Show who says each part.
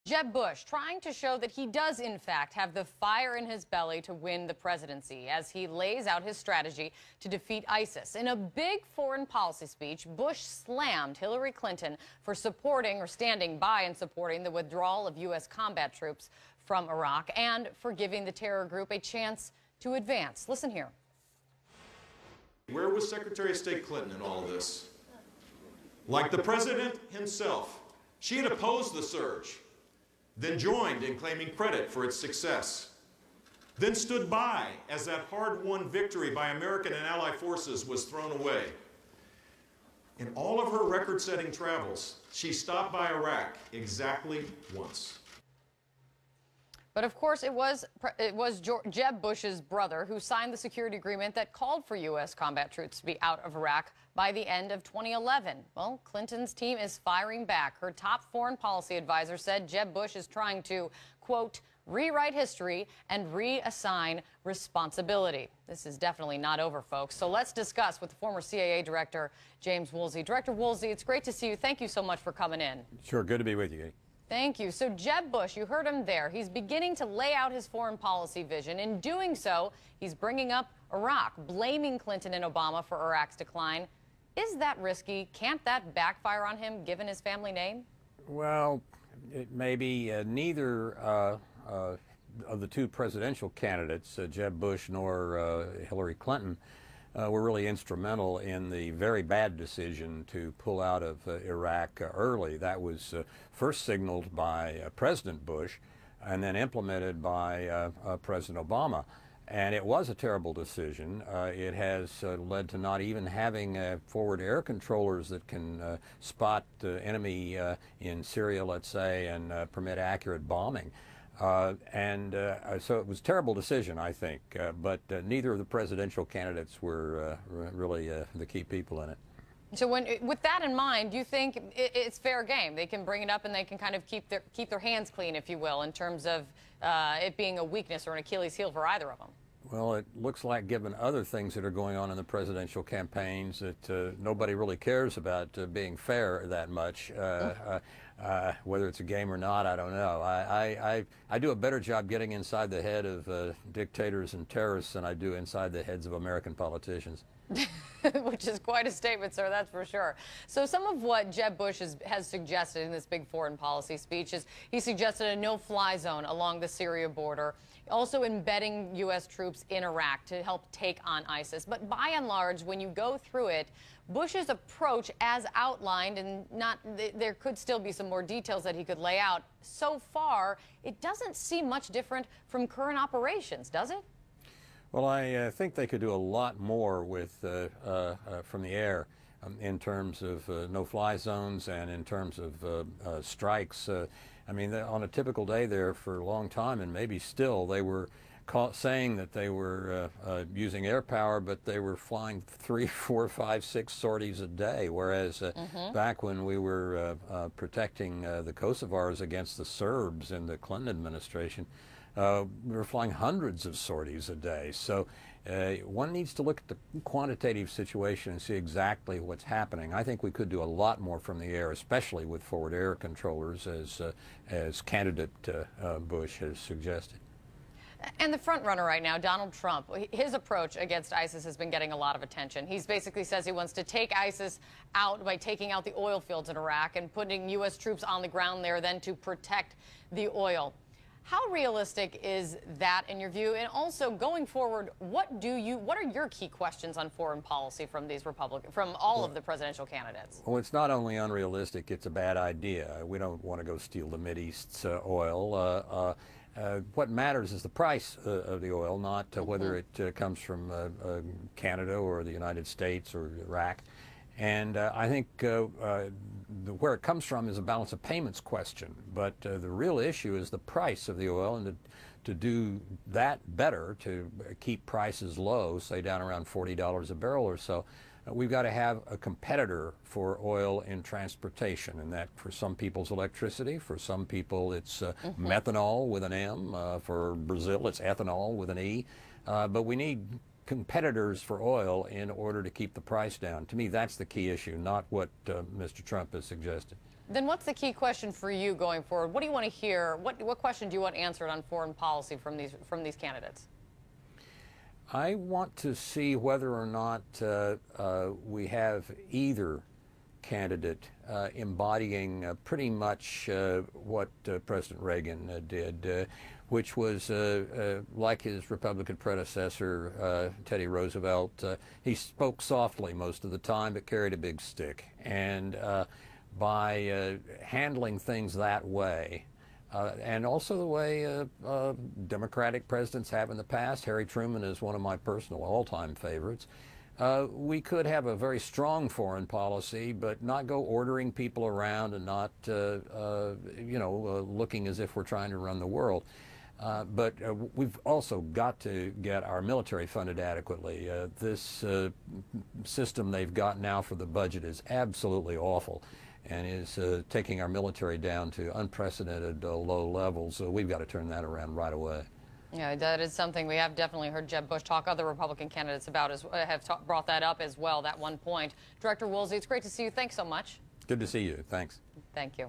Speaker 1: Jeb Bush trying to show that he does, in fact, have the fire in his belly to win the presidency as he lays out his strategy to defeat ISIS. In a big foreign policy speech, Bush slammed Hillary Clinton for supporting or standing by and supporting the withdrawal of U.S. combat troops from Iraq and for giving the terror group a chance to advance. Listen here.
Speaker 2: Where was Secretary of State Clinton in all of this? Like the president himself, she had opposed the surge, then joined in claiming credit for its success, then stood by as that hard-won victory by American and Allied forces was thrown away. In all of her record-setting travels, she stopped by Iraq exactly once.
Speaker 1: But of course, it was Jeb Bush's brother who signed the security agreement that called for U.S. combat troops to be out of Iraq by the end of 2011. Well, Clinton's team is firing back. Her top foreign policy advisor said Jeb Bush is trying to, quote, rewrite history and reassign responsibility. This is definitely not over, folks. So let's discuss with the former CIA Director James Woolsey. Director Woolsey, it's great to see you. Thank you so much for coming in.
Speaker 3: Sure, good to be with you.
Speaker 1: Thank you. So Jeb Bush, you heard him there. He's beginning to lay out his foreign policy vision. In doing so, he's bringing up Iraq, blaming Clinton and Obama for Iraq's decline. Is that risky? Can't that backfire on him, given his family name?
Speaker 3: Well, it may be. Neither of the two presidential candidates, Jeb Bush nor Hillary Clinton, were really instrumental in the very bad decision to pull out of Iraq early. That was first signaled by President Bush and then implemented by President Obama. And it was a terrible decision. It has led to not even having forward air controllers that can spot the enemy in Syria, let's say, and permit accurate bombing. So it was a terrible decision, I think, but neither of the presidential candidates were really the key people in it.
Speaker 1: So with that in mind, do you think it's fair game? They can bring it up and they can kind of keep their hands clean, if you will, in terms of it being a weakness or an Achilles heel for either of them?
Speaker 3: Well, it looks like, given other things that are going on in the presidential campaigns, that nobody really cares about being fair that much. Whether it's a game or not, I don't know. I do a better job getting inside the head of dictators and terrorists than I do inside the heads of American politicians.
Speaker 1: Which is quite a statement, sir, that's for sure. So some of what Jeb Bush has suggested in this big foreign policy speech is he suggested a no-fly zone along the Syria border, also embedding U.S. troops in Iraq to help take on ISIS. But by and large, when you go through it, Bush's approach, as outlined, and there could still be some more details that he could lay out, so far, it doesn't seem much different from current operations, does it?
Speaker 3: Well, I think they could do a lot more with from the air in terms of no-fly zones and in terms of strikes. I mean, on a typical day there for a long time, and maybe still, they were saying that they were using air power, but they were flying 3, 4, 5, 6 sorties a day, whereas back when we were protecting the Kosovars against the Serbs in the Clinton administration, we were flying hundreds of sorties a day. So one needs to look at the quantitative situation and see exactly what's happening. I think we could do a lot more from the air, especially with forward air controllers, as candidate Bush has suggested.
Speaker 1: And the front runner right now, Donald Trump, his approach against ISIS has been getting a lot of attention. He basically says he wants to take ISIS out by taking out the oil fields in Iraq and putting U.S. troops on the ground there then to protect the oil. How realistic is that in your view? And also, going forward, what are your key questions on foreign policy from all of the presidential candidates?
Speaker 3: Well, it's not only unrealistic, it's a bad idea. We don't want to go steal the Mideast's oil. What matters is the price of the oil, not whether it comes from Canada or the United States or Iraq. And I think where it comes from is a balance of payments question. But the real issue is the price of the oil, and to do that better, to keep prices low, say down around $40 a barrel or so, we've got to have a competitor for oil in transportation, and that for some people's electricity, for some people it's methanol with an M, for Brazil it's ethanol with an E, but we need competitors for oil in order to keep the price down. To me, that's the key issue, not what Mr. Trump has suggested.
Speaker 1: Then what's the key question for you going forward? What do you want to hear? What question do you want answered on foreign policy from these candidates?
Speaker 3: I want to see whether or not we have either candidate embodying pretty much what President Reagan did, which was like his Republican predecessor, Teddy Roosevelt. He spoke softly most of the time, but carried a big stick. And by handling things that way, and also the way Democratic presidents have in the past, Harry Truman is one of my personal all-time favorites, we could have a very strong foreign policy, but not go ordering people around and not, looking as if we're trying to run the world. But we've also got to get our military funded adequately. This system they've got now for the budget is absolutely awful and is taking our military down to unprecedented low levels. So we've got to turn that around right away.
Speaker 1: Yeah, that is something we have definitely heard Jeb Bush talk. Other Republican candidates brought that up as well, that one point. Director Woolsey, it's great to see you. Thanks so much.
Speaker 3: Good to see you. Thanks.
Speaker 1: Thank you.